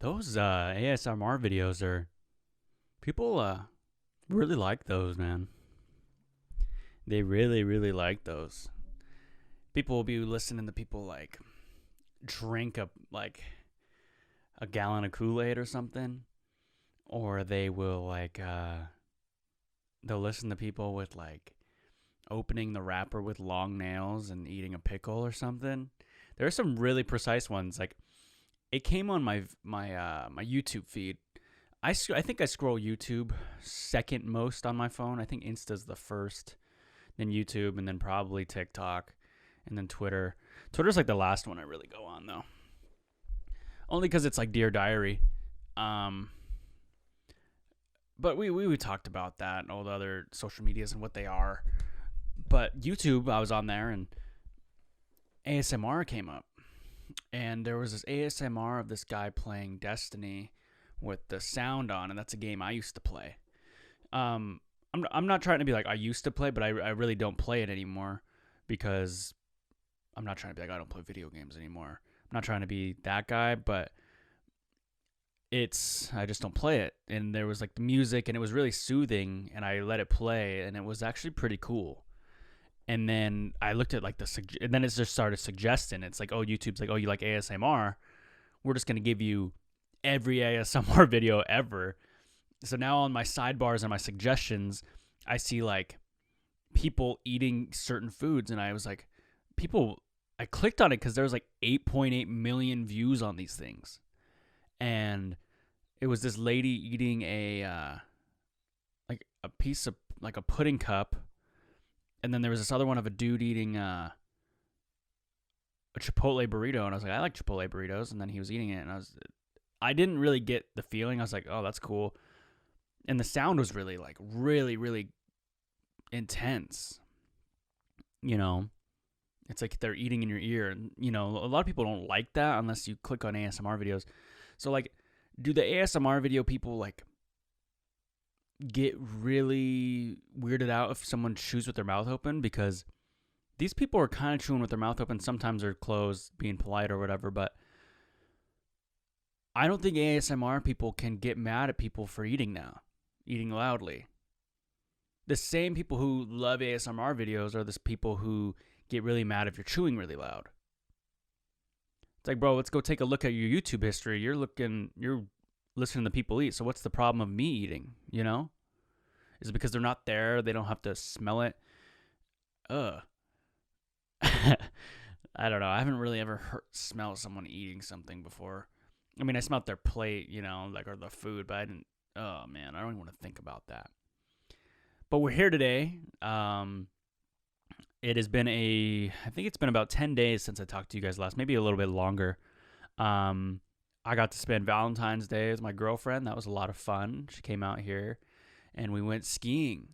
Those ASMR videos are people really like those, man. They really, really like those. People will be listening to people like drink a gallon of Kool-Aid or something, or they will they'll listen to people with like opening the wrapper with long nails and eating a pickle or something. There are some really precise ones. Like it came on my YouTube feed. I think I scroll YouTube second most on my phone. I think Insta's the first, then YouTube, and then probably TikTok, and then Twitter. Twitter's like the last one I really go on though, only because it's like Dear Diary. But we talked about that and all the other social medias and what they are. But YouTube, I was on there and ASMR came up, and there was this ASMR of this guy playing Destiny with the sound on, and that's a game I used to play. I'm not trying to be like I used to play, but I really don't play it anymore because I'm not trying to be like I don't play video games anymore. I'm not trying to be that guy, but I just don't play it. And there was like the music, and it was really soothing, and I let it play, and it was actually pretty cool. And then I looked at like and then it just started suggesting. It's like, oh, YouTube's like, oh, you like ASMR? We're just gonna give you every ASMR video ever. So now on my sidebars and my suggestions, I see like people eating certain foods, and I was like, I clicked on it because there was like 8.8 million views on these things, and it was this lady eating a piece of like a pudding cup, and then there was this other one of a dude eating a Chipotle burrito, and I was like, I like Chipotle burritos, and then he was eating it, and I didn't really get the feeling. I was like, oh, that's cool, and the sound was really like really, really intense. You know, it's like they're eating in your ear, and you know, a lot of people don't like that unless you click on ASMR videos. So like, do the ASMR video people like get really weirded out if someone chews with their mouth open? Because these people are kind of chewing with their mouth open. Sometimes they're closed, being polite or whatever, but I don't think ASMR people can get mad at people for eating loudly. The same people who love ASMR videos are the people who get really mad if you're chewing really loud. It's like, bro, let's go take a look at your YouTube history. You're listening to people eat. So what's the problem of me eating? You know? Is it because they're not there? They don't have to smell it? Ugh. I don't know. I haven't really ever smelled someone eating something before. I mean, I smelled their plate, you know, like, or the food, but I didn't. Oh man, I don't even want to think about that. But we're here today. It has been I think it's been about 10 days since I talked to you guys last, maybe a little bit longer. I got to spend Valentine's Day with my girlfriend. That was a lot of fun. She came out here, and we went skiing.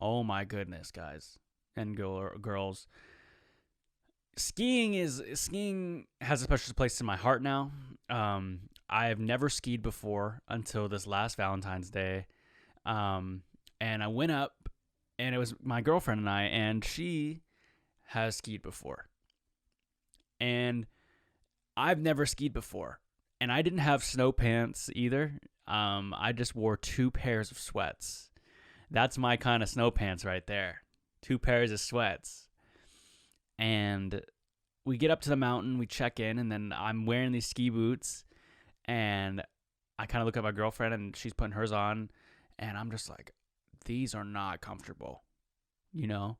Oh my goodness, guys and girls. Skiing has a special place in my heart now. I have never skied before until this last Valentine's Day. And I went up, and it was my girlfriend and I, and she has skied before. And I've never skied before. And I didn't have snow pants either. I just wore 2 pairs of sweats. That's my kind of snow pants right there. 2 pairs of sweats. And we get up to the mountain, we check in, and then I'm wearing these ski boots. And I kind of look at my girlfriend, and she's putting hers on. And I'm just like, these are not comfortable, you know?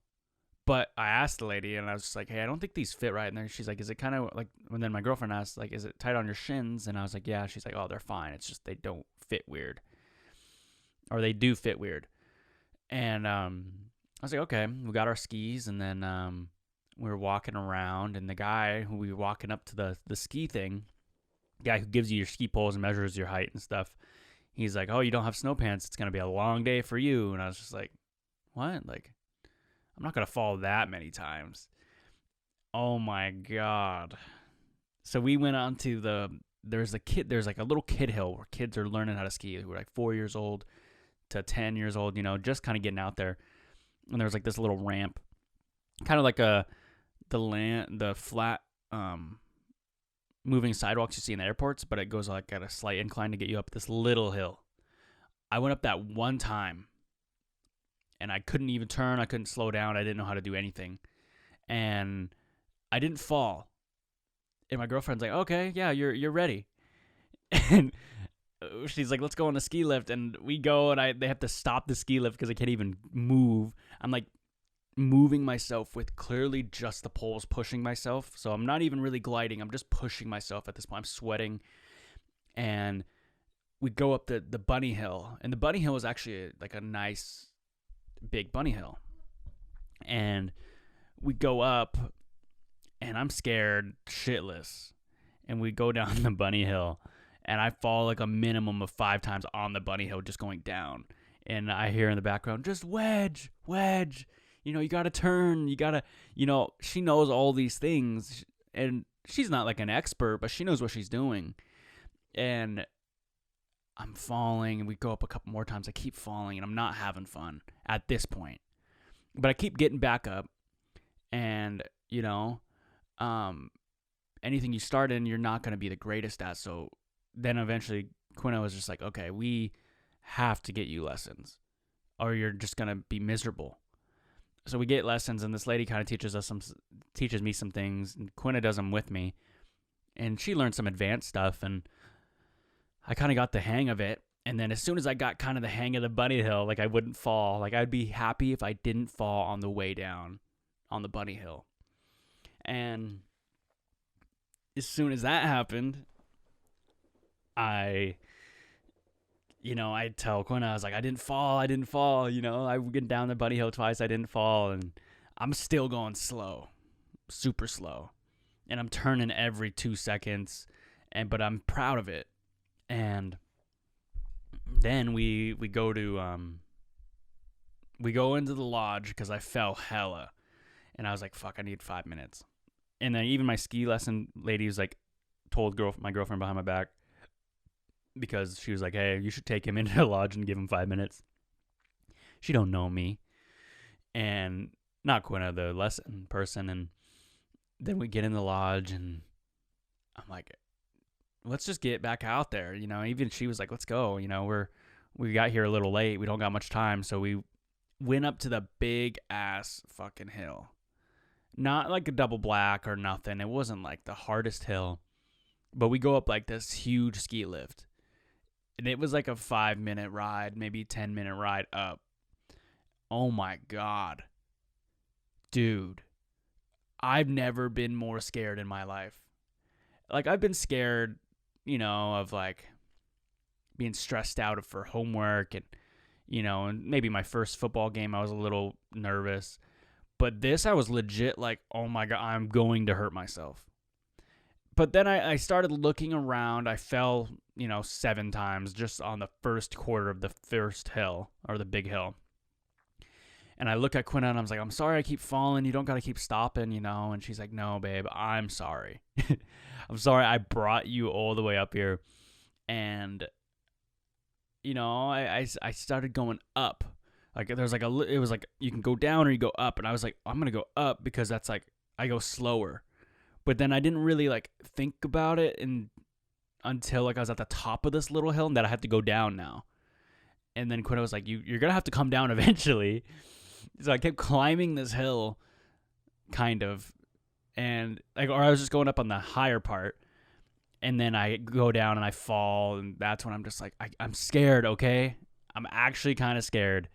But I asked the lady, and I was just like, hey, I don't think these fit right. And then she's like, is it kind of like, and then my girlfriend asked, like, is it tight on your shins? And I was like, yeah. She's like, oh, they're fine. It's just they don't fit weird. Or they do fit weird. And I was like, okay. We got our skis, and then we were walking around, and the guy who we were walking up to the ski thing, the guy who gives you your ski poles and measures your height and stuff, he's like, oh, you don't have snow pants. It's going to be a long day for you. And I was just like, what? Like, I'm not going to fall that many times. Oh my God. So we went on to there's like a little kid hill where kids are learning how to ski who are like 4 years old to 10 years old, you know, just kind of getting out there. And there was like this little ramp, kind of like the flat, moving sidewalks you see in the airports, but it goes like at a slight incline to get you up this little hill. I went up that one time, and I couldn't even turn. I couldn't slow down. I didn't know how to do anything. And I didn't fall. And my girlfriend's like, okay, yeah, you're ready. And she's like, let's go on the ski lift. And we go, and they have to stop the ski lift because I can't even move. I'm like moving myself with clearly just the poles pushing myself. So I'm not even really gliding. I'm just pushing myself at this point. I'm sweating. And we go up the bunny hill. And the bunny hill is actually like a nice big bunny hill. And we go up, and I'm scared shitless. And we go down the bunny hill, and I fall like a minimum of 5 times on the bunny hill just going down. And I hear in the background, just wedge. You got to turn. You got to, she knows all these things. And she's not like an expert, but she knows what she's doing. And I'm falling, and we go up a couple more times. I keep falling, and I'm not having fun at this point. But I keep getting back up. And, anything you start in, you're not going to be the greatest at. So then eventually Quinna was just like, okay, we have to get you lessons, or you're just going to be miserable. So we get lessons, and this lady kind of teaches me some things, and Quinna does them with me. And she learned some advanced stuff, and I kind of got the hang of it. And then as soon as I got kind of the hang of the bunny hill, like I wouldn't fall. Like I'd be happy if I didn't fall on the way down on the bunny hill. And as soon as that happened, I tell Quinna, I was like, I didn't fall. I went down the bunny hill twice. I didn't fall. And I'm still going slow, super slow. And I'm turning every 2 seconds. But I'm proud of it. And then we go into the lodge because I fell hella. And I was like, fuck, I need 5 minutes. And then even my ski lesson lady was like, told my girlfriend behind my back, because she was like, hey, you should take him into the lodge and give him 5 minutes. She don't know me. And not Quinna, the lesson person. And then we get in the lodge, and I'm like, let's just get back out there. Even she was like, let's go. We got here a little late. We don't got much time. So we went up to the big ass fucking hill. Not like a double black or nothing. It wasn't like the hardest hill. But we go up like this huge ski lift. And it was like a 5-minute ride, maybe 10-minute ride up. Oh my God. Dude. I've never been more scared in my life. Like I've been scared, of like being stressed out for homework and, and maybe my first football game, I was a little nervous. But this, I was legit like, oh my God, I'm going to hurt myself. But then I started looking around. I fell, 7 times just on the first quarter of the first hill, or the big hill. And I look at Quinna, and I was like, I'm sorry I keep falling. You don't got to keep stopping, And she's like, no, babe, I'm sorry. I'm sorry I brought you all the way up here. And, I started going up. Like there's like it was like you can go down or you go up, and I was like, I'm gonna go up because that's like I go slower. But then I didn't really like think about it until like I was at the top of this little hill and that I had to go down now. And then Quinna was like, you're gonna have to come down eventually. So I kept climbing this hill, kind of, and like, or I was just going up on the higher part, and then I go down and I fall, and that's when I'm just like, I'm scared. Okay, I'm actually kind of scared.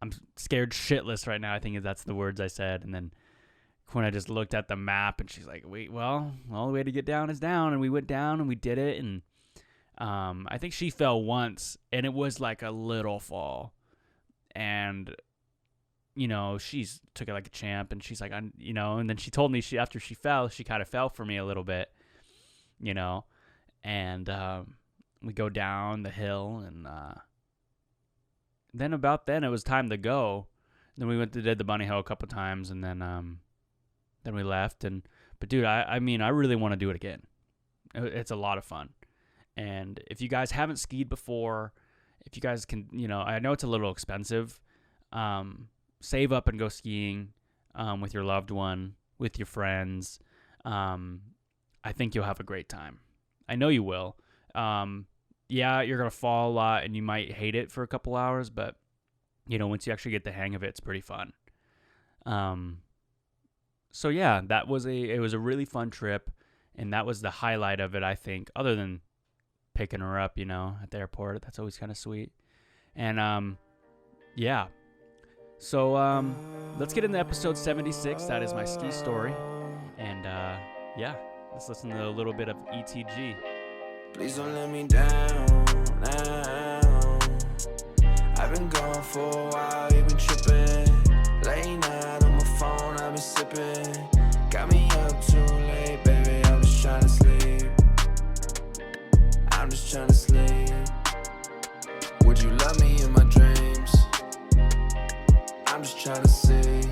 I'm scared shitless right now. I think that's the words I said. And then Quinna just looked at the map, and she's like, wait, well, the way to get down is down. And we went down, and we did it. And I think she fell once, and it was like a little fall. And, she's took it like a champ, and she's like, and then she told me after she fell, she kind of fell for me a little bit, and we go down the hill, and then about then it was time to go. Then we did the bunny hill a couple times, and then we left. But dude, I mean, I really want to do it again. It's a lot of fun. And if you guys haven't skied before, if you guys can, I know it's a little expensive. Save up and go skiing with your loved one, with your friends. I think you'll have a great time. I know you will. Yeah, you're going to fall a lot and you might hate it for a couple hours, but, once you actually get the hang of it, it's pretty fun. So yeah, it was a really fun trip, and that was the highlight of it, I think, other than picking her up, at the airport. That's always kind of sweet. And yeah. So let's get into episode 76. That is my ski story. And yeah, let's listen to a little bit of ETG. Please don't let me down now. I've been gone for a while, you've been tripping. Late night on my phone, I've been sipping. Got me up too late, baby, I'm just trying to sleep. I'm just trying to sleep. Would you love me in my dreams? I'm just trying to see.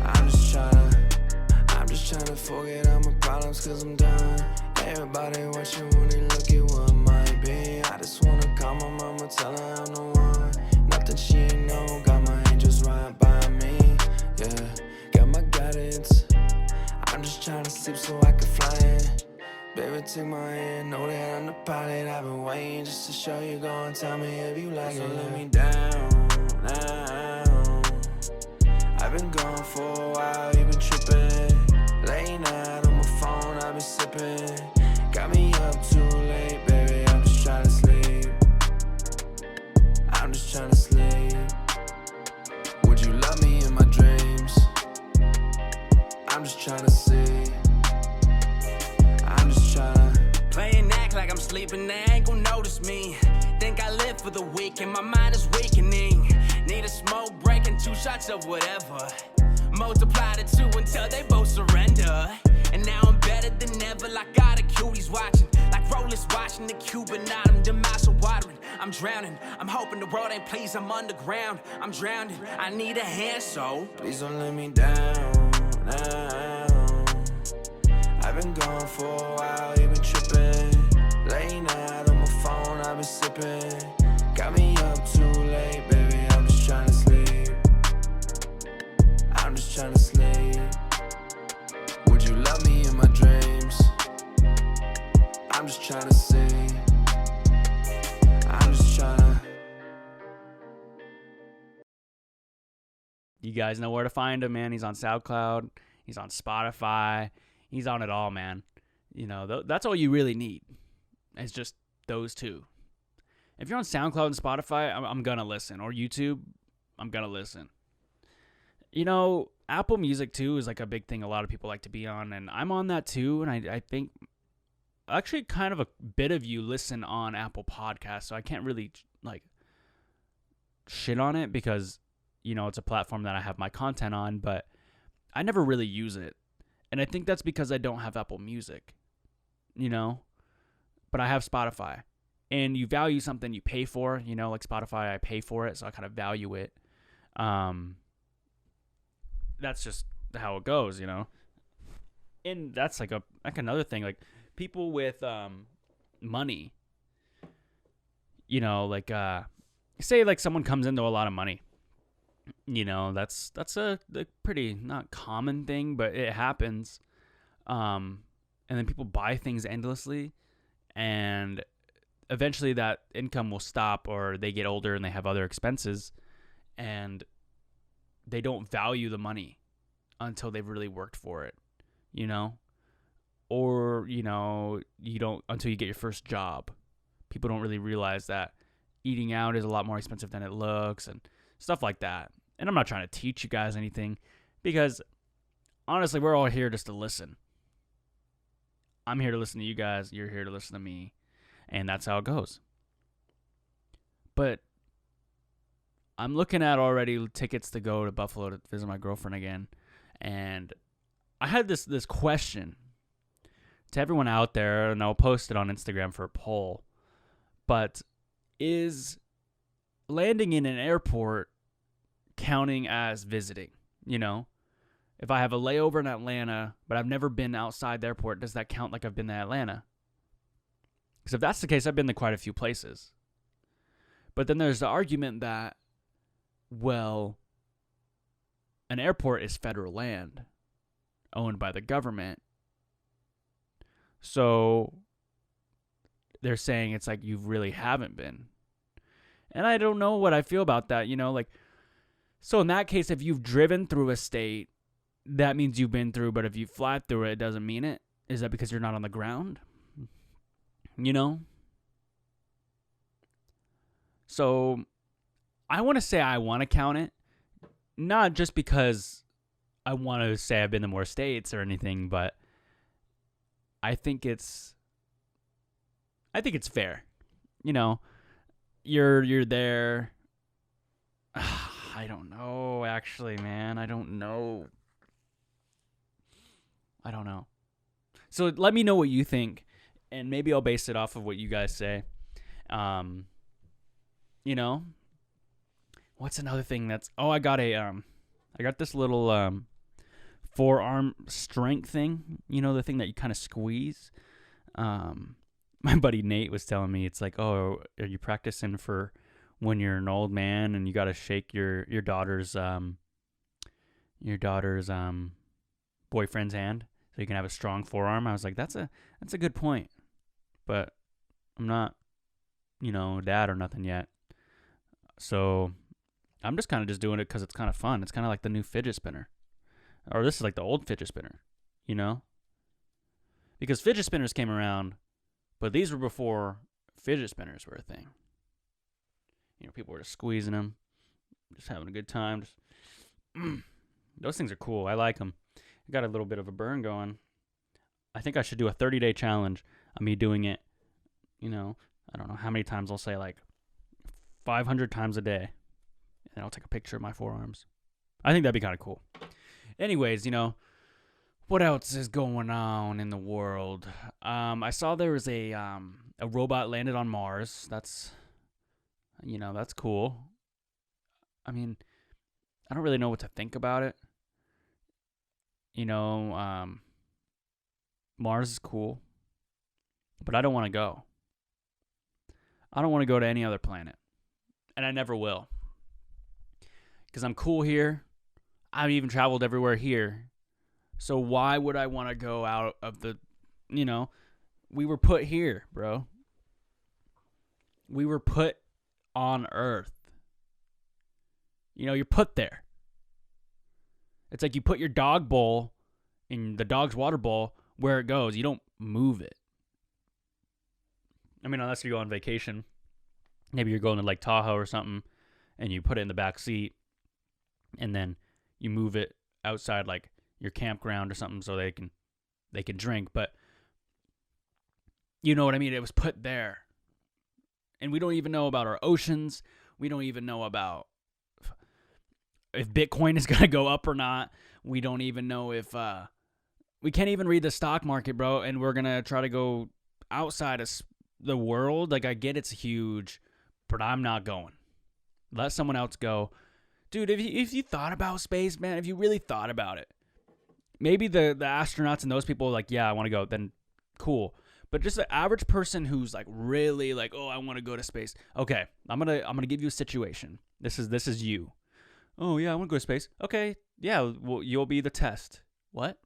I'm just trying to forget all my problems, cause I'm done. Everybody watching when they look at what might be. I just wanna call my mama, tell her I'm the one. Nothing she ain't know, got my angels right by me. Yeah, got my guidance. I'm just trying to sleep so I can fly in. Baby, take my hand, know that I'm the pilot. I've been waiting just to show you, go and tell me if you like it. So let me down now. I've been gone for a while, you've been tripping. Late night on my phone, I've been sipping. Got me up too late, baby, I'm just trying to sleep. I'm just trying to sleep. Would you love me in my dreams? I'm just trying to see. I'm just trying to playing act like I'm sleeping, they ain't gon' notice me. Think I live for the weekend, my mind is weakening. Need a smoke break and 2 shots of whatever. Multiply the 2 until they both surrender. And now I'm better than ever, like got a cuties watching. Like Rollers watching the Cuban autumn, the mouths are watering. I'm drowning, I'm hoping the world ain't pleased, I'm underground. I'm drowning, I need a hand, so please don't let me down now. I've been gone for a while, you've been tripping. Late night on my phone, I've been sipping. Got me up too late, baby, I'm just trying to sleep. I'm just trying to sleep. Would you love me in my dreams? I'm just trying to see. I'm just trying to. You guys know where to find him, man. He's on SoundCloud. He's on Spotify. He's on it all, man. That's all you really need. It's just those 2. If you're on SoundCloud and Spotify, I'm going to listen. Or YouTube, I'm going to listen. Apple Music, too, is like a big thing a lot of people like to be on. And I'm on that, too. And I think actually kind of a bit of you listen on Apple Podcasts. So I can't really, shit on it because, it's a platform that I have my content on. But I never really use it. And I think that's because I don't have Apple Music, but I have Spotify. And you value something you pay for, like Spotify, I pay for it, so I kind of value it. That's just how it goes, And that's like another thing, like people with money, say like someone comes into a lot of money. That's a pretty not common thing, but it happens. And then people buy things endlessly, and eventually that income will stop, or they get older and they have other expenses, and they don't value the money until they've really worked for it, or, you don't until you get your first job. People don't really realize that eating out is a lot more expensive than it looks and stuff like that. And I'm not trying to teach you guys anything because honestly, we're all here just to listen. I'm here to listen to you guys. You're here to listen to me. And that's how it goes. But I'm looking at already tickets to go to Buffalo to visit my girlfriend again. And I had this question to everyone out there, and I'll post it on Instagram for a poll. But is landing in an airport counting as visiting? If I have a layover in Atlanta, but I've never been outside the airport, does that count like I've been to Atlanta? Because if that's the case, I've been to quite a few places. But then there's the argument that, well, an airport is federal land owned by the government, So they're saying it's like you really haven't been. And I don't know what I feel about that, like, so in that case, if you've driven through a state, that means you've been through, but if you fly through it, it doesn't mean it. Is that because you're not on the ground? So I want to say I want to count it, not just because I want to say I've been to more states or anything, but I think it's fair. You're there. I don't know, actually, man. I don't know. So let me know what you think, and maybe I'll base it off of what you guys say. What's another thing that's... Oh, I got this little forearm strength thing. The thing that you kind of squeeze. My buddy Nate was telling me, it's like, oh, are you practicing for when you're an old man and you got to shake your daughter's boyfriend's hand so you can have a strong forearm? I was like, that's a good point, but I'm not, dad or nothing yet. So I'm just kind of doing it because it's kind of fun. It's kind of like the new fidget spinner, or this is like the old fidget spinner, because fidget spinners came around, but these were before fidget spinners were a thing. People were just squeezing them, just having a good time. Just those things are cool. I like them. I got a little bit of a burn going. I think I should do a 30-day challenge of me doing it. I don't know how many times. I'll say like 500 times a day, and I'll take a picture of my forearms. I think that'd be kind of cool. Anyways, what else is going on in the world? I saw there was a robot landed on Mars. That's cool. I mean, I don't really know what to think about it. Mars is cool, but I don't want to go. I don't want to go to any other planet, and I never will, because I'm cool here. I've even traveled everywhere here, so why would I want to go out of the, we were put here, bro. We were put on Earth. You're put there. It's like you put your dog bowl in the dog's water bowl where it goes. You don't move it. I mean, unless you go on vacation. Maybe you're going to Lake Tahoe or something, and you put it in the back seat, and then you move it outside like your campground or something so they can drink. But you know what I mean? It was put there. And we don't even know about our oceans. We don't even know about if Bitcoin is going to go up or not. We don't even know if... we can't even read the stock market, bro, and we're going to try to go outside of the world. Like, I get it's huge, but I'm not going. Let someone else go. Dude, if you thought about space, man, if you really thought about it, maybe the astronauts and those people are like, yeah, I want to go, then cool. But just the average person who's like really like, oh, I want to go to space. Okay, I'm gonna give you a situation. This is you. Oh yeah, I want to go to space. Okay, yeah, well, you'll be the test. What?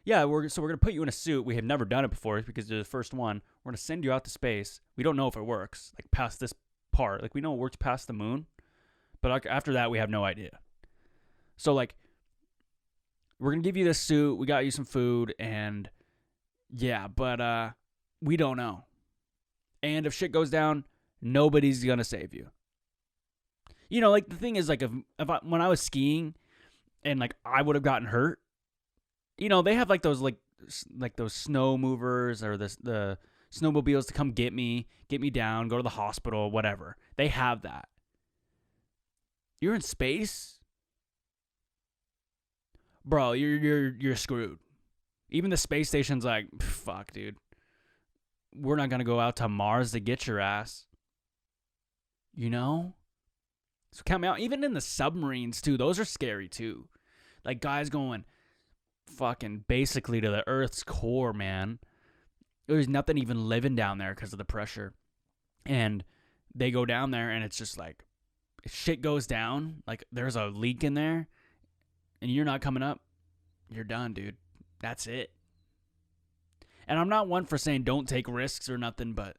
Yeah, we're gonna put you in a suit. We have never done it before because you're the first one. We're gonna send you out to space. We don't know if it works. Like past this part, like we know it works past the moon, but after that we have no idea. So like, we're gonna give you this suit. We got you some food, and yeah, but we don't know. And if shit goes down, nobody's going to save you. Like the thing is, like when I was skiing and like I would have gotten hurt, they have like those those snow movers or the snowmobiles to come get me down, go to the hospital, whatever. They have that. You're in space, bro, you're screwed. Even the space station's like, fuck, dude. We're not going to go out to Mars to get your ass. So count me out. Even in the submarines, too. Those are scary, too. Like, guys going fucking basically to the Earth's core, man. There's nothing even living down there because of the pressure. And they go down there, and it's just like, if shit goes down, like, there's a leak in there, and you're not coming up, you're done, dude. That's it. And I'm not one for saying don't take risks or nothing, but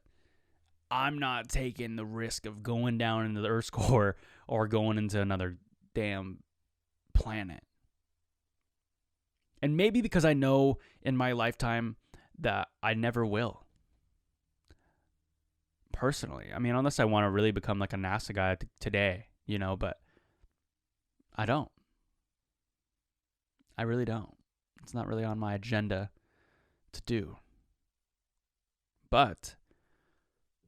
I'm not taking the risk of going down into the Earth's core or going into another damn planet. And maybe because I know in my lifetime that I never will. Personally. I mean, unless I want to really become like a NASA guy today, you know, but I don't. I really don't. It's not really on my agenda to do. But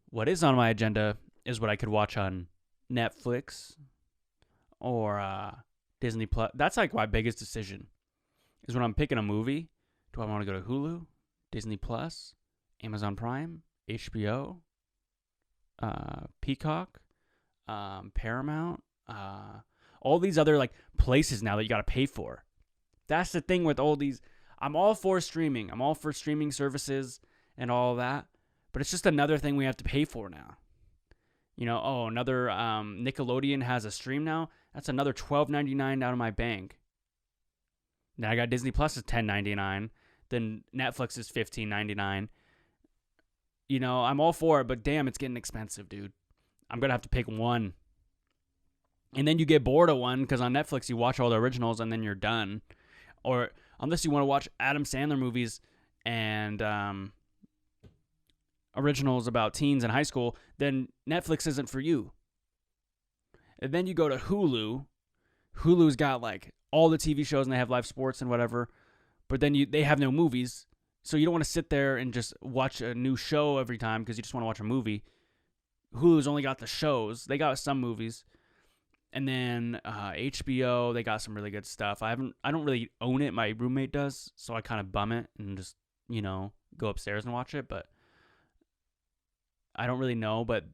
what is on my agenda is what I could watch on Netflix or Disney Plus. That's like my biggest decision. Is when I'm picking a movie, do I want to go to Hulu, Disney Plus, Amazon Prime, HBO, Peacock, Paramount, all these other like places now that you got to pay for. That's the thing with all these. I'm all for streaming. I'm all for streaming services and all that. But it's just another thing we have to pay for now. You know, another Nickelodeon has a stream now. That's another $12.99 out of my bank. Now I got Disney Plus is $10.99. Then Netflix is $15.99. You know, I'm all for it, but damn, it's getting expensive, dude. I'm going to have to pick one. And then you get bored of one because on Netflix you watch all the originals and then you're done. Or unless you want to watch Adam Sandler movies and originals about teens in high school, then Netflix isn't for you. And then you go to Hulu. Hulu's got like all the TV shows and they have live sports and whatever. But then they have no movies. So you don't want to sit there and just watch a new show every time because you just want to watch a movie. Hulu's only got the shows. They got some movies. And then HBO, they got some really good stuff. I don't really own it. My roommate does, so I kind of bum it and just, you know, go upstairs and watch it. But I don't really know. But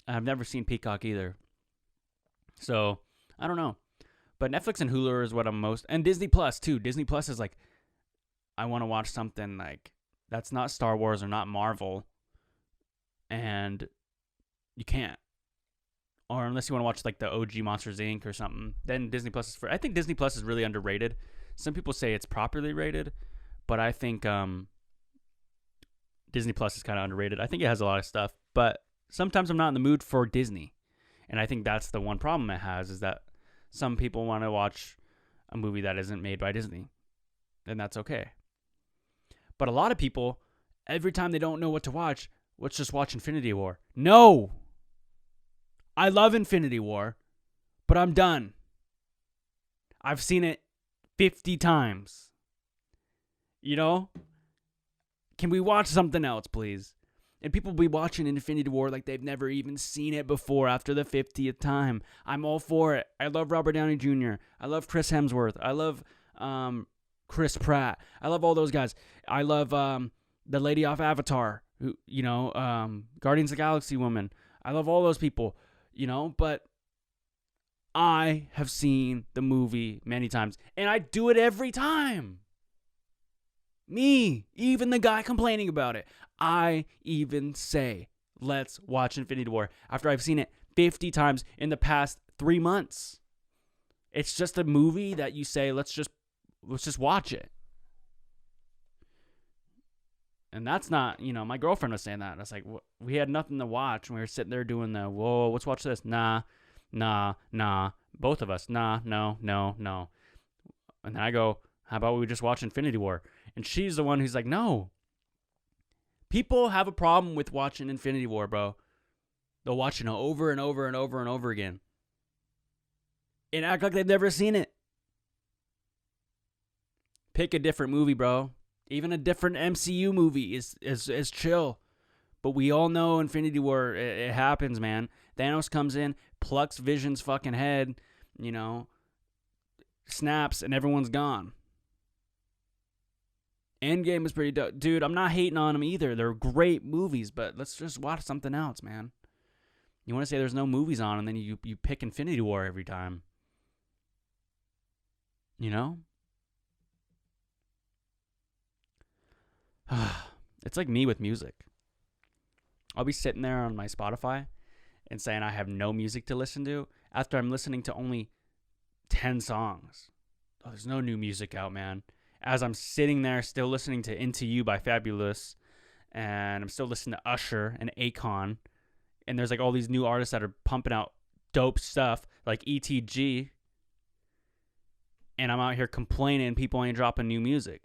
I've never seen Peacock either. So I don't know. But Netflix and Hulu is what I'm most, and Disney Plus too. Disney Plus is like, I want to watch something like that's not Star Wars or not Marvel, and you can't. Or unless you want to watch like the OG Monsters Inc. or something, then Disney Plus is for. I think Disney Plus is really underrated. Some people say it's properly rated, but I think Disney Plus is kind of underrated. I think it has a lot of stuff, but sometimes I'm not in the mood for Disney, and I think that's the one problem it has is that some people want to watch a movie that isn't made by Disney, and that's okay. But a lot of people, every time they don't know what to watch, let's just watch Infinity War. No! I love Infinity War, but I'm done. I've seen it 50 times. You know? Can we watch something else, please? And people be watching Infinity War like they've never even seen it before after the 50th time. I'm all for it. I love Robert Downey Jr. I love Chris Hemsworth. I love Chris Pratt. I love all those guys. I love the lady off Avatar, who, you know, Guardians of the Galaxy woman. I love all those people, you know, but I have seen the movie many times, and I do it every time. Me, even the guy complaining about it, I even say, let's watch Infinity War after I've seen it 50 times in the past 3 months. It's just a movie that you say, let's just watch it. And that's not, you know, my girlfriend was saying that. And I was like, we had nothing to watch. And we were sitting there doing the, whoa, let's watch this. Nah. Both of us, nah, no. And then I go, how about we just watch Infinity War? And she's the one who's like, no. People have a problem with watching Infinity War, bro. They'll watch it over and over and over and over again. And act like they've never seen it. Pick a different movie, bro. Even a different MCU movie is chill. But we all know Infinity War, it happens, man. Thanos comes in, plucks Vision's fucking head, you know, snaps, and everyone's gone. Endgame is pretty dope. Dude, I'm not hating on them either. They're great movies, but let's just watch something else, man. You want to say there's no movies on, and then you pick Infinity War every time. You know? It's like me with music. I'll be sitting there on my Spotify and saying I have no music to listen to after I'm listening to only 10 songs. Oh, there's no new music out, man. as I'm sitting there still listening to Into You by Fabulous, and I'm still listening to Usher and Akon, and there's like all these new artists that are pumping out dope stuff like ETG, and I'm out here complaining people ain't dropping new music.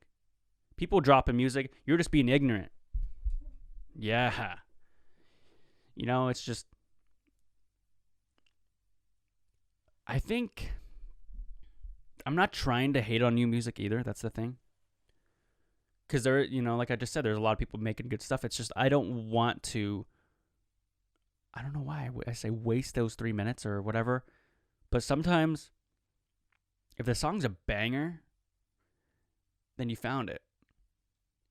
People dropping music, you're just being ignorant. Yeah. You know, it's just, I think, I'm not trying to hate on new music either. That's the thing. Because there, you know, like I just said, there's a lot of people making good stuff. It's just, I don't want to, I don't know why I say waste those 3 minutes or whatever. But sometimes, if the song's a banger, then you found it.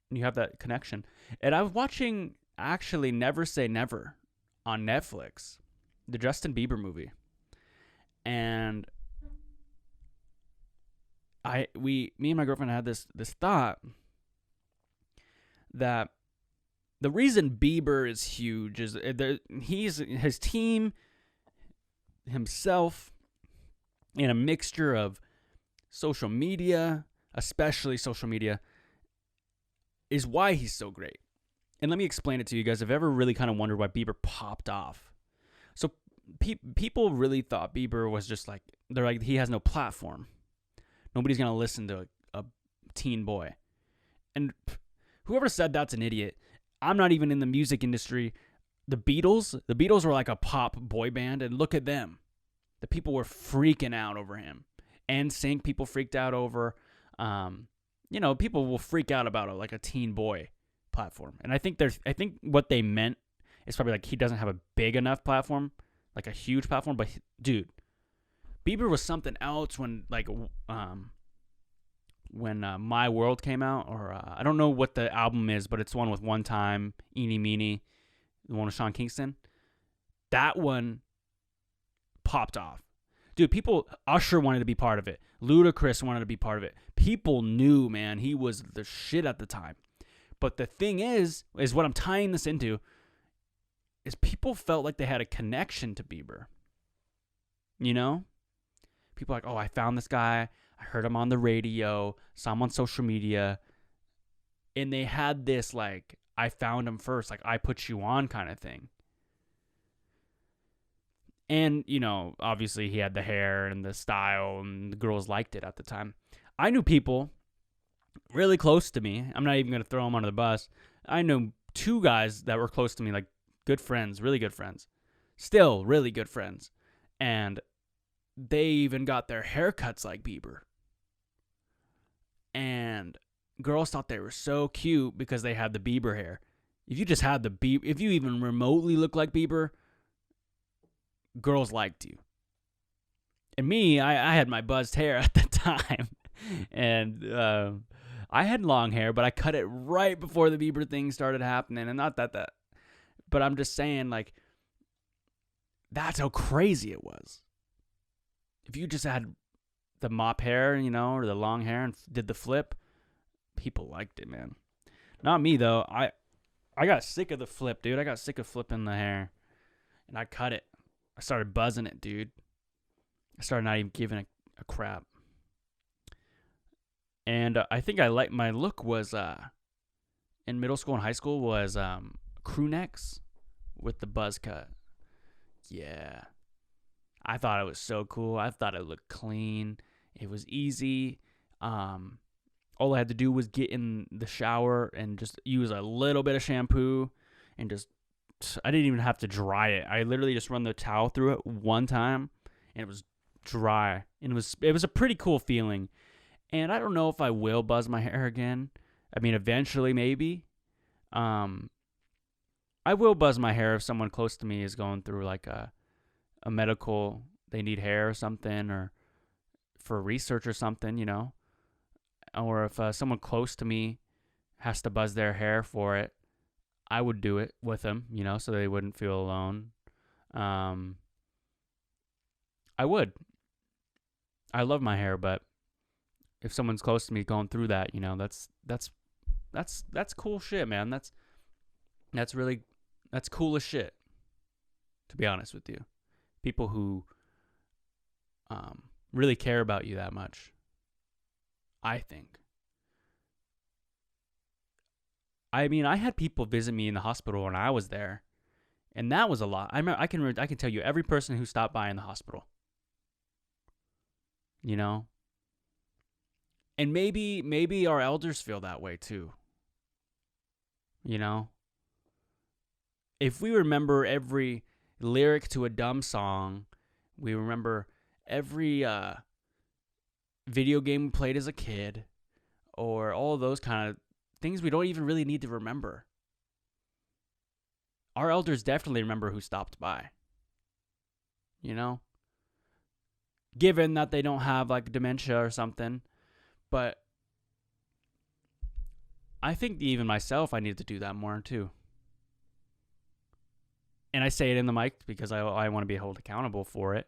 And you have that connection. And I was watching, actually, Never Say Never on Netflix, the Justin Bieber movie. And me and my girlfriend had this thought that the reason Bieber is huge is his team, himself, in a mixture of social media, especially social media, is why he's so great. And let me explain it to you guys. I've ever really kind of wondered why Bieber popped off. So people really thought Bieber was just like, they're like, he has no platform. Nobody's going to listen to a teen boy. And whoever said that's an idiot. I'm not even in the music industry. The Beatles were like a pop boy band, and look at them. The people were freaking out over him. NSYNC people freaked out over. People will freak out about like a teen boy platform. And I think what they meant is probably like he doesn't have a big enough platform, like a huge platform. But dude, Bieber was something else when My World came out, or I don't know what the album is, but it's one with One Time, Eeny Meeny, the one with Sean Kingston. That one popped off. Dude, Usher wanted to be part of it. Ludacris wanted to be part of it. People knew, man, he was the shit at the time. But the thing is what I'm tying this into, is people felt like they had a connection to Bieber. You know? People are like, oh, I found this guy. I heard him on the radio, saw him on social media. And they had this, like, I found him first, like, I put you on kind of thing. And, you know, obviously he had the hair and the style, and the girls liked it at the time. I knew people really close to me. I'm not even going to throw them under the bus. I know 2 guys that were close to me, like good friends, really good friends. Still really good friends. And they even got their haircuts like Bieber. And girls thought they were so cute because they had the Bieber hair. If you just had if you even remotely look like Bieber, girls liked you. And me, I had my buzzed hair at the time. And I had long hair, but I cut it right before the Bieber thing started happening. And not that. But I'm just saying, like, that's how crazy it was. If you just had the mop hair, you know, or the long hair and did the flip, people liked it, man. Not me, though. I got sick of the flip, dude. I got sick of flipping the hair. And I cut it. I started buzzing it, dude. I started not even giving a crap. And I think my look was, in middle school and high school, was crew necks with the buzz cut. Yeah. I thought it was so cool. I thought it looked clean. It was easy. All I had to do was get in the shower and just use a little bit of shampoo and just, I didn't even have to dry it. I literally just run the towel through it one time and it was dry. And it was a pretty cool feeling. And I don't know if I will buzz my hair again. I mean, eventually maybe. I will buzz my hair if someone close to me is going through like a medical, they need hair or something, or for research or something, you know. Or if someone close to me has to buzz their hair for it, I would do it with them, you know, so they wouldn't feel alone. I would. I love my hair, but if someone's close to me going through that, you know, that's cool shit, man. That's cool as shit, to be honest with you. People who really care about you that much, I think. I mean, I had people visit me in the hospital when I was there, and that was a lot. I remember, I can tell you every person who stopped by in the hospital. You know? And maybe our elders feel that way too. You know? If we remember every lyric to a dumb song, we remember every video game we played as a kid, or all of those kind of things we don't even really need to remember. Our elders definitely remember who stopped by. You know? Given that they don't have like dementia or something. But I think even myself, I need to do that more too. And I say it in the mic because I want to be held accountable for it.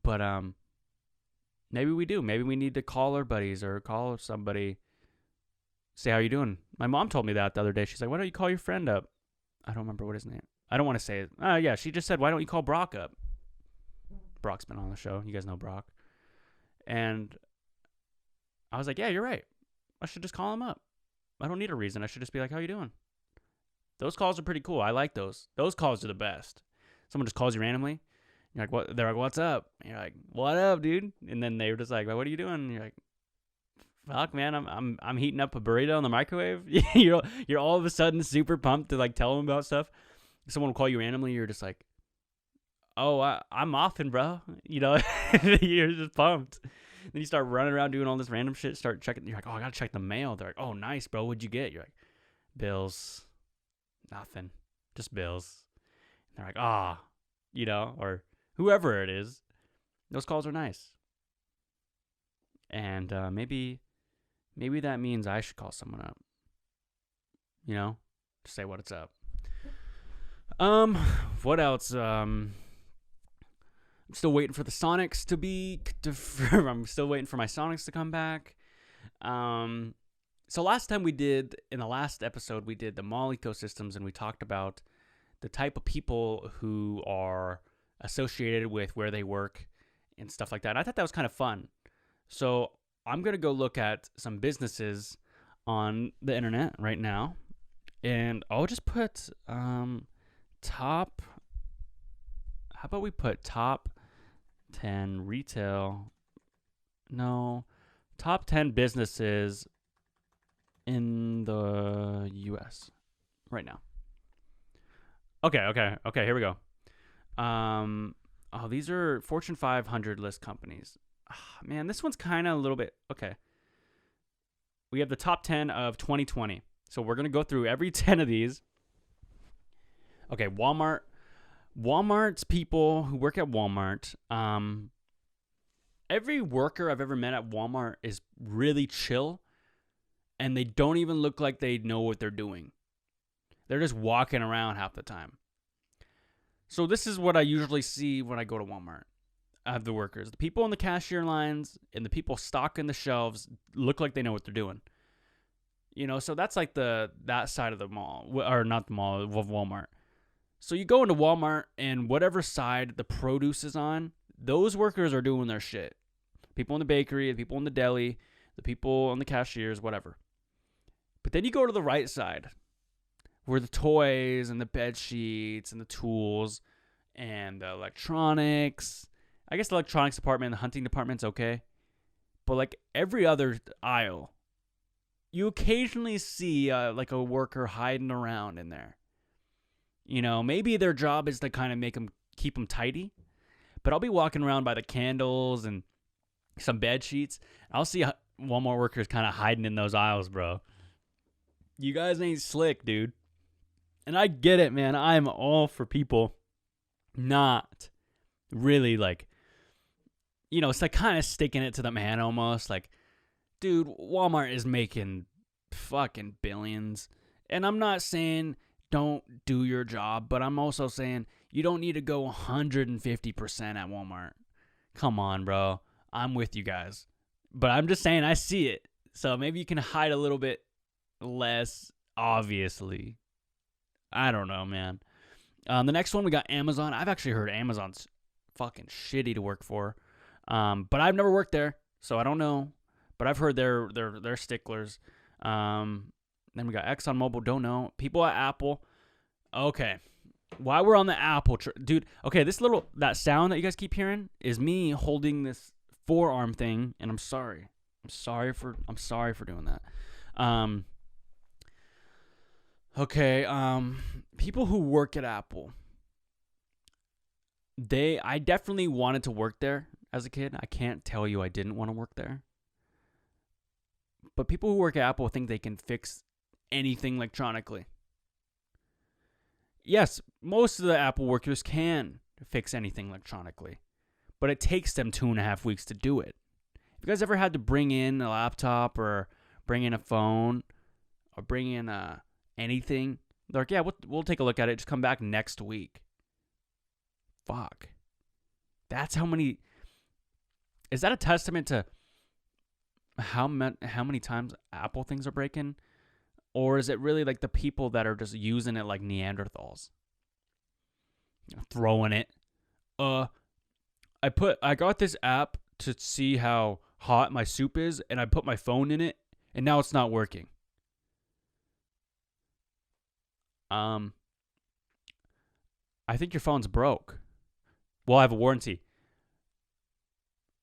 But maybe we do. Maybe we need to call our buddies or call somebody. Say, how you doing? My mom told me that the other day. She's like, why don't you call your friend up? I don't remember what his name. I don't want to say it. Yeah, she just said, why don't you call Brock up? Brock's been on the show. You guys know Brock. And I was like, yeah, you're right. I should just call him up. I don't need a reason. I should just be like, how you doing? Those calls are pretty cool. I like those. Those calls are the best. Someone just calls you randomly. You're like, what? They're like, what's up? And you're like, what up, dude? And then they were just like, well, what are you doing? And you're like, fuck, man, I'm heating up a burrito in the microwave. You're all of a sudden super pumped to like tell them about stuff. Someone will call you randomly. You're just like, oh, I'm offing, bro. You know, you're just pumped. Then you start running around doing all this random shit. Start checking. You're like, oh, I gotta check the mail. They're like, oh, nice, bro. What'd you get? You're like, bills. Nothing. Just bills. And they're like, ah, you know, or whoever it is. Those calls are nice. And maybe that means I should call someone up. You know, to say what's up. What else? I'm still waiting for the Sonics I'm still waiting for my Sonics to come back. So last time in the last episode, we did the mall ecosystems, and we talked about the type of people who are associated with where they work and stuff like that. I thought that was kind of fun. So I'm going to go look at some businesses on the internet right now, and I'll just put top. How about we put top 10 retail? No, top 10 businesses in the U.S. right now. Okay, here we go. These are Fortune 500 list companies. Man, this one's kind of a little bit... Okay. We have the top 10 of 2020. So we're going to go through every 10 of these. Okay, Walmart. Walmart's people who work at Walmart. Every worker I've ever met at Walmart is really chill. And they don't even look like they know what they're doing. They're just walking around half the time. So this is what I usually see when I go to Walmart. I have the workers. The people on the cashier lines and the people stocking the shelves look like they know what they're doing. You know, so that's like that side of the mall. Or not the mall, of Walmart. So you go into Walmart, and whatever side the produce is on, those workers are doing their shit. People in the bakery, the people in the deli, the people on the cashiers, whatever. But then you go to the right side, where the toys and the bed sheets and the tools and the electronics. I guess the electronics department and the hunting department's okay. But like every other aisle, you occasionally see like a worker hiding around in there. You know, maybe their job is to kind of keep them tidy. But I'll be walking around by the candles and some bed sheets. I'll see Walmart workers kind of hiding in those aisles, bro. You guys ain't slick, dude. And I get it, man. I'm all for people not really like, you know, it's like kind of sticking it to the man almost. Like, dude, Walmart is making fucking billions. And I'm not saying don't do your job, but I'm also saying you don't need to go 150% at Walmart. Come on, bro. I'm with you guys. But I'm just saying I see it. So maybe you can hide a little bit less, obviously. I don't know, man. The next one, we got Amazon. I've actually heard Amazon's fucking shitty to work for. But I've never worked there, so I don't know. But I've heard they're sticklers. Then we got ExxonMobil, don't know. People at Apple. Okay. While we're on the Apple, dude, okay, that sound that you guys keep hearing is me holding this forearm thing, and I'm sorry. I'm sorry for doing that. Okay, people who work at Apple. I definitely wanted to work there as a kid. I can't tell you I didn't want to work there. But people who work at Apple think they can fix anything electronically. Yes, most of the Apple workers can fix anything electronically, but it takes them 2.5 weeks to do it. If you guys ever had to bring in a laptop or bring in a phone or bring in anything, they're like, yeah, we'll take a look at it. Just come back next week. Fuck. That's how many. Is that a testament to how many times Apple things are breaking? Or is it really like the people that are just using it like Neanderthals? Throwing it. I got this app to see how hot my soup is, and I put my phone in it, and now it's not working. I think your phone's broke. Well, I have a warranty.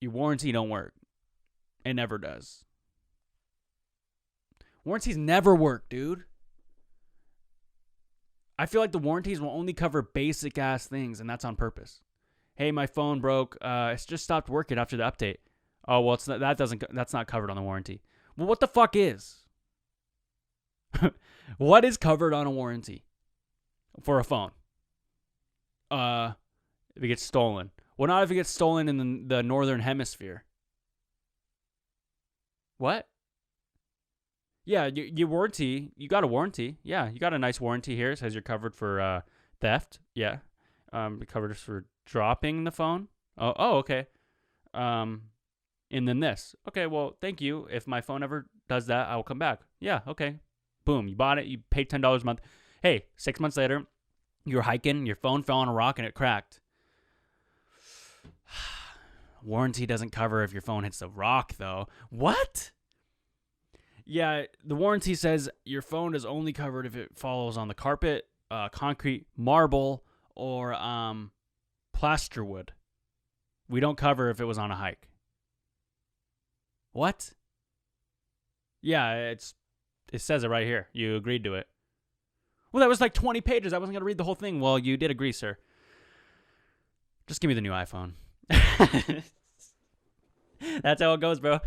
Your warranty don't work. It never does. Warranties never work, dude. I feel like the warranties will only cover basic ass things, and that's on purpose. Hey, my phone broke. It's just stopped working after the update. Oh well, that's not covered on the warranty. Well, what the fuck is? What is covered on a warranty for a phone? If it gets stolen. Well, not if it gets stolen in the northern hemisphere. What? Yeah, your warranty, you got a warranty. Yeah, you got a nice warranty here. It says you're covered for theft. Yeah. Covered for dropping the phone. Oh, okay. And then this. Okay, well, thank you. If my phone ever does that, I will come back. Yeah, okay. Boom, you bought it. You paid $10 a month. Hey, 6 months later, you were hiking, your phone fell on a rock, and it cracked. Warranty doesn't cover if your phone hits the rock, though. What? Yeah, the warranty says your phone is only covered if it falls on the carpet, concrete, marble, or plasterwood. We don't cover if it was on a hike. What? Yeah, it says it right here. You agreed to it. Well, that was like 20 pages. I wasn't going to read the whole thing. Well, you did agree, sir. Just give me the new iPhone. That's how it goes, bro.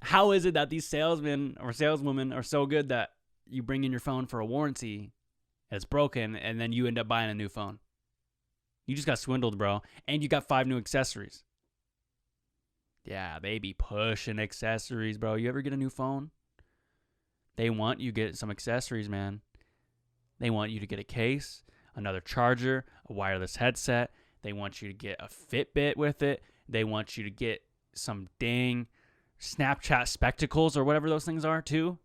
How is it that these salesmen or saleswomen are so good that you bring in your phone for a warranty, it's broken, and then you end up buying a new phone? You just got swindled, bro. And you got 5 new accessories. Yeah, they be pushing accessories, bro. You ever get a new phone? They want you to get some accessories, man. They want you to get a case, another charger, a wireless headset. They want you to get a Fitbit with it. They want you to get some dang Snapchat spectacles or whatever those things are too.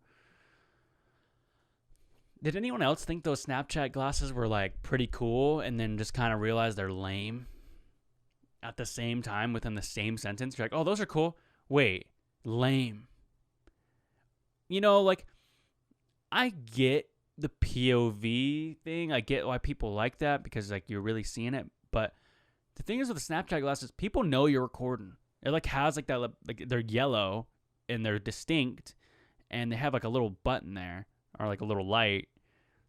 Did anyone else think those Snapchat glasses were like pretty cool and then just kind of realize they're lame at the same time within the same sentence? You're like, oh, those are cool. Wait, lame. You know, like, I get the POV thing. I get why people like that because like you're really seeing it. But the thing is with the Snapchat glasses, people know you're recording. It like has like that, like they're yellow and they're distinct and they have like a little button there or like a little light.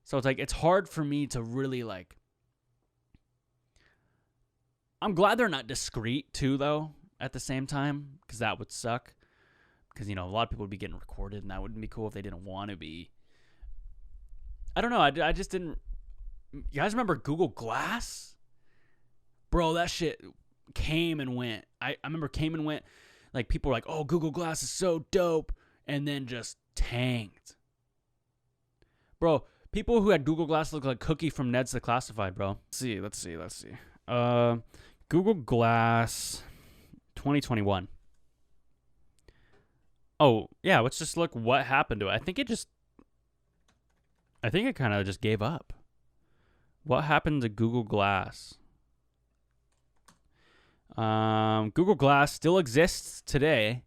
So it's like, it's hard for me to really like, I'm glad they're not discreet too though at the same time because that would suck. Because, you know, a lot of people would be getting recorded and that wouldn't be cool if they didn't want to be. I don't know. I just didn't. You guys remember Google Glass? Bro, that shit came and went. I remember came and went. Like, people were like, oh, Google Glass is so dope. And then just tanked. Bro, people who had Google Glass look like Cookie from Ned's The Classified, bro. Let's see. Google Glass 2021. Oh, yeah, let's just look what happened to it. I think it kind of just gave up. What happened to Google Glass? Google Glass still exists today.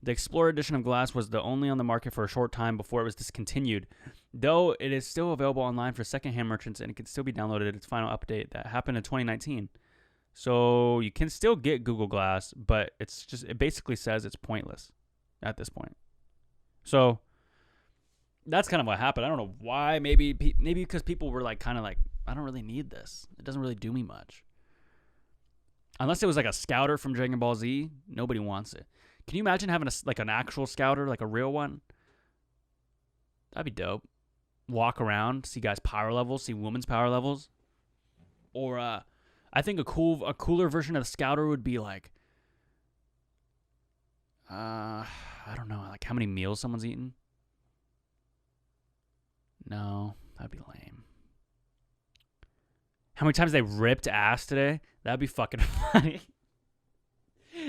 The Explorer edition of Glass was the only on the market for a short time before it was discontinued. Though it is still available online for secondhand merchants and it can still be downloaded at its final update that happened in 2019. So you can still get Google Glass, but it basically says it's pointless at this point. So that's kind of what happened. I don't know why. Maybe because people were like kind of like, I don't really need this. It doesn't really do me much. Unless it was like a scouter from Dragon Ball Z, nobody wants it. Can you imagine having an actual scouter, like a real one? That'd be dope. Walk around, see guys' power levels, see women's power levels. Or I think a cooler version of the scouter would be like, I don't know, like how many meals someone's eaten. No, that'd be lame. How many times they ripped ass today? That'd be fucking funny.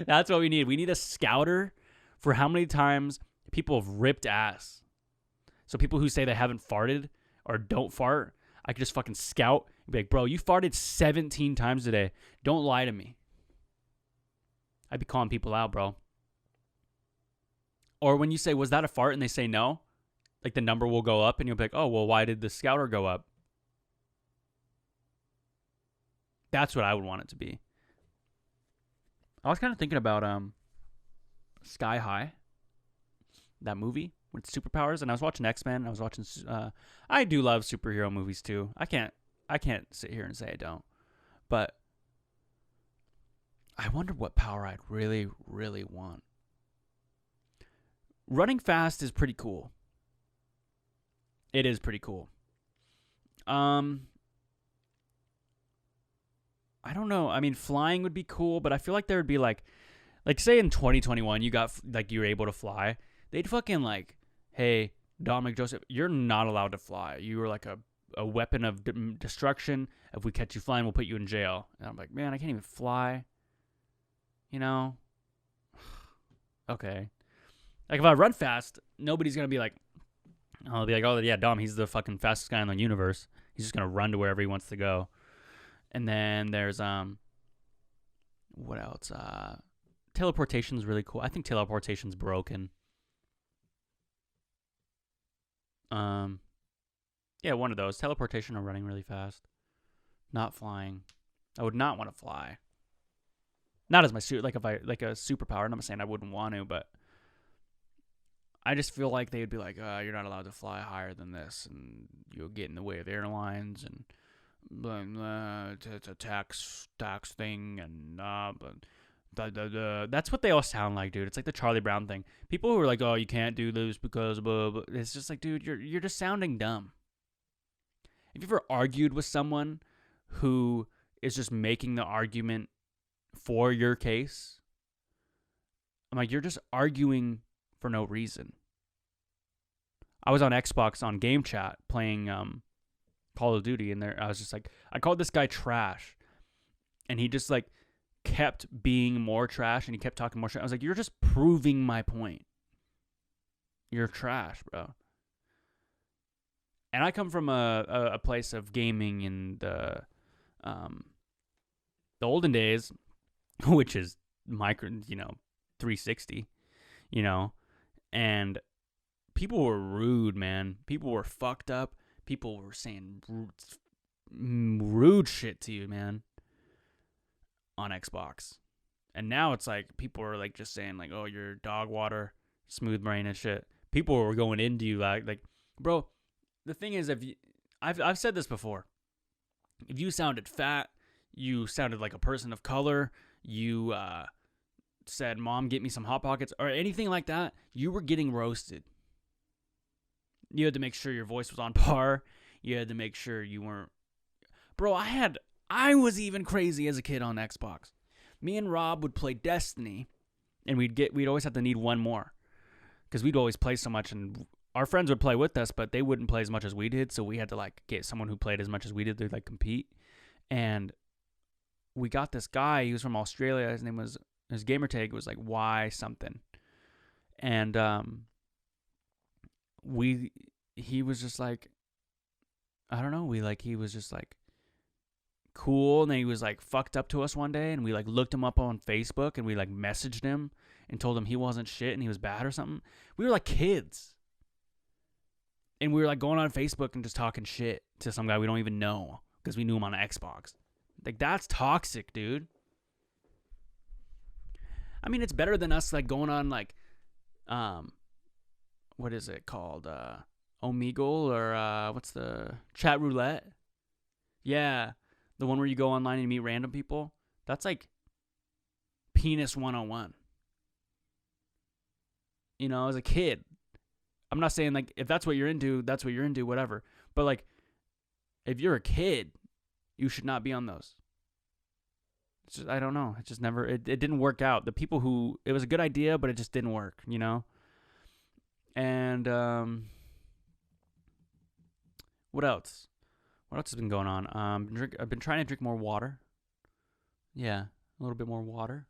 That's what we need. We need a scouter for how many times people have ripped ass. So people who say they haven't farted or don't fart, I could just fucking scout and be like, bro, you farted 17 times today. Don't lie to me. I'd be calling people out, bro. Or when you say, was that a fart? And they say no, like the number will go up and you'll be like, oh, well, why did the scouter go up? That's what I would want it to be. I was kind of thinking about Sky High, that movie with superpowers, and I was watching X-Men. I was watching. I do love superhero movies too. I can't sit here and say I don't, but I wonder what power I'd really, really want. Running fast is pretty cool. It is pretty cool. I don't know. I mean, flying would be cool, but I feel like there would be like say in 2021, you were able to fly. They'd fucking like, hey, Dominick Joseph, you're not allowed to fly. You were like a weapon of destruction. If we catch you flying, we'll put you in jail. And I'm like, man, I can't even fly. You know? Okay. Like if I run fast, nobody's going to be like, I'll be like, oh yeah, Dom, he's the fucking fastest guy in the universe. He's just going to run to wherever he wants to go. And then there's what else? Teleportation's really cool. I think teleportation's broken. Yeah, one of those. Teleportation or running really fast. Not flying. I would not want to fly. Not as my suit, like if I like a superpower. I'm not saying I wouldn't want to, but I just feel like they would be like, you're not allowed to fly higher than this, and you'll get in the way of airlines and. Blah, blah, it's a tax thing and that's what they all sound like, dude. It's like the Charlie Brown thing. People who are like, oh, you can't do this because blah, blah. It's just like, dude, you're just sounding dumb. Have you ever argued with someone who is just making the argument for your case? I'm like, you're just arguing for no reason. I was on Xbox on Game Chat playing Call of Duty, and there I was just like, I called this guy trash, and he just like kept being more trash, and he kept talking more trash. I was like, you're just proving my point. You're trash, bro. And I come from a place of gaming in the olden days, which is 360, and people were rude, man. People were fucked up. People were saying rude shit to you, man, on Xbox. And now it's like people are like just saying like, oh, you're dog water, smooth brain and shit. People were going into you like bro, the thing is, I've said this before. If you sounded fat, you sounded like a person of color, you said, Mom, get me some Hot Pockets, or anything like that, you were getting roasted. You had to make sure your voice was on par. You had to make sure you weren't... Bro, I was even crazy as a kid on Xbox. Me and Rob would play Destiny, and we'd always have to need one more. Because we'd always play so much, and our friends would play with us, but they wouldn't play as much as we did, so we had to like get someone who played as much as we did to like compete. And we got this guy, he was from Australia, his gamer tag was like Y something. And he was just like, I don't know, he was just like cool, and then he was like fucked up to us one day, and we like looked him up on Facebook, and we like messaged him and told him he wasn't shit and he was bad or something. We were like kids. And we were like going on Facebook and just talking shit to some guy we don't even know because we knew him on Xbox. Like, that's toxic, dude. I mean, it's better than us like going on like what is it called? Omegle, or what's the chat roulette? Yeah, the one where you go online and meet random people. That's like penis 101. You know, as a kid. I'm not saying like if that's what you're into, that's what you're into, whatever. But like if you're a kid, you should not be on those. It's just, I don't know. It just never, it didn't work out. The people who, it was a good idea, but it just didn't work, you know? And what else? What else has been going on? I've been trying to drink more water. Yeah, a little bit more water.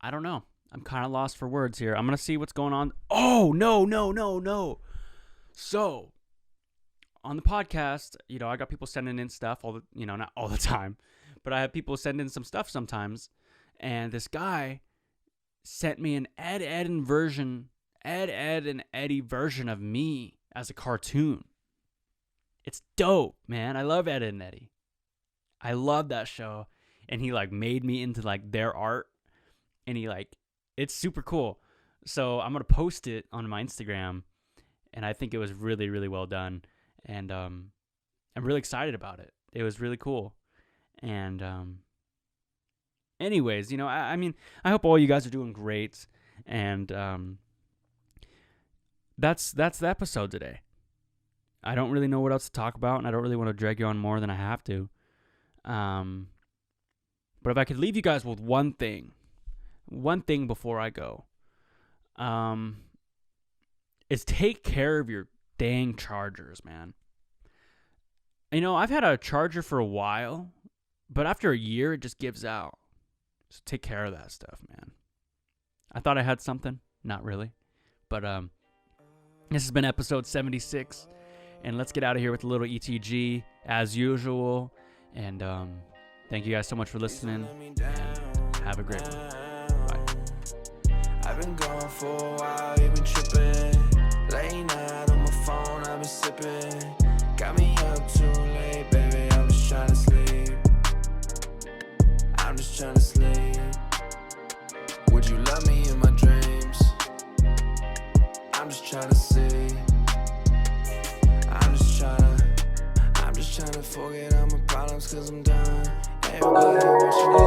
I don't know. I'm kind of lost for words here. I'm going to see what's going on. Oh, no. So, on the podcast, you know, I got people sending in stuff not all the time, but I have people send in some stuff sometimes. And this guy sent me an Ed and Eddie version of me as a cartoon. It's dope, man. I love Ed and Eddie. I love that show. And he like made me into like their art. And he like, it's super cool. So I'm going to post it on my Instagram. And I think it was really, really well done. And I'm really excited about it. It was really cool. And anyways, you know, I mean, I hope all you guys are doing great. And that's the episode today. I don't really know what else to talk about. And I don't really want to drag you on more than I have to. But if I could leave you guys with one thing before I go, is take care of your dang chargers, man. You know, I've had a charger for a while, but after a year, it just gives out. So take care of that stuff, man. I thought I had something. Not really. But this has been episode 76, and let's get out of here with a little ETG as usual. And thank you guys so much for listening, and have a great one. I've been gone for a while, you been tripping. Late night on my phone, I've been sipping. Got me up too late, baby, I was trying to sleep. I'm just trying to sleep. Would you love me in my dreams? I'm just trying to see. I'm just trying to forget all my problems, cause I'm done. Everybody watching me,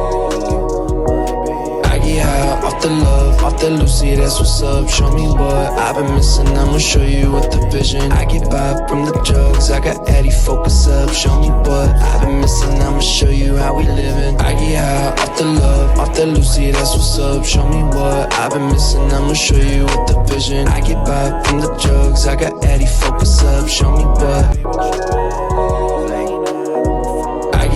I get high off the love, off the Lucy, that's what's up. Show me what I've been missing, I'ma show you with the vision. I get by from the drugs, I got Eddie, focus up. Show me what I've been missing, I'ma show you how we living. I get high off the love, off the Lucy, that's what's up. Show me what I've been missing, I'ma show you with the vision. I get by from the drugs, I got Eddie, focus up. Show me what.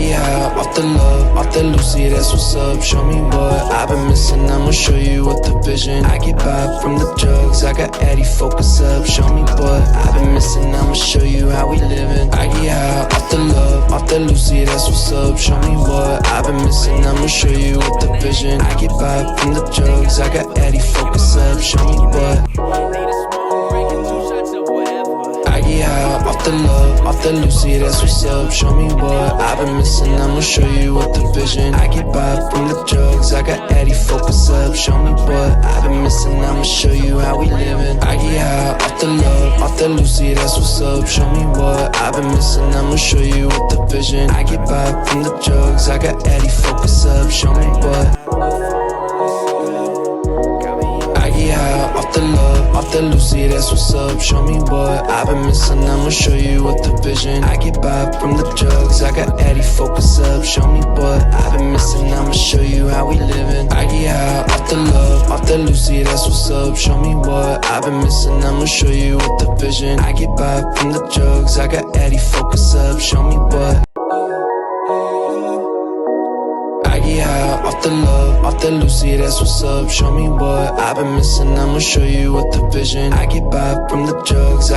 Yeah, off the love, off the Lucy, that's what's up. Show me what I've been missing, I'ma show you with the vision. I get by from the drugs, I got Eddie, focus up. Show me what I've been missing, I'ma show you how we living. I get high off the love, off the Lucy, that's what's up. Show me what I've been missing, I'ma show you with the vision. I get by from the drugs, I got Eddie, focus up. Show me what. Yeah, off the love, off the Lucy, that's what's up. Show me what I've been missing, I'ma show you with the vision. I get by from the drugs, I got Eddie, focus up. Show me what I've been missing, I'ma show you how we living. I get high off the love, off the Lucy, that's what's up. Show me what I've been missing, I'ma show you with the vision. I get by from the drugs, I got Eddie, focus up. Show me what. Yeah, off the love, off the Lucy, that's what's up. Show me what I've been missing, I'ma show you with the vision. I get by from the drugs, I got Eddie, focus up. Show me what I've been missing, I'ma show you how we living. I get high off the love, off the Lucy, that's what's up. Show me what I've been missing, I'ma show you with the vision. I get by from the drugs, I got Eddie, focus up. Show me what. Yeah, off the love, off the Lucy, that's what's up. Show me what I've been missing, I'ma show you with the vision. I get by from the drugs.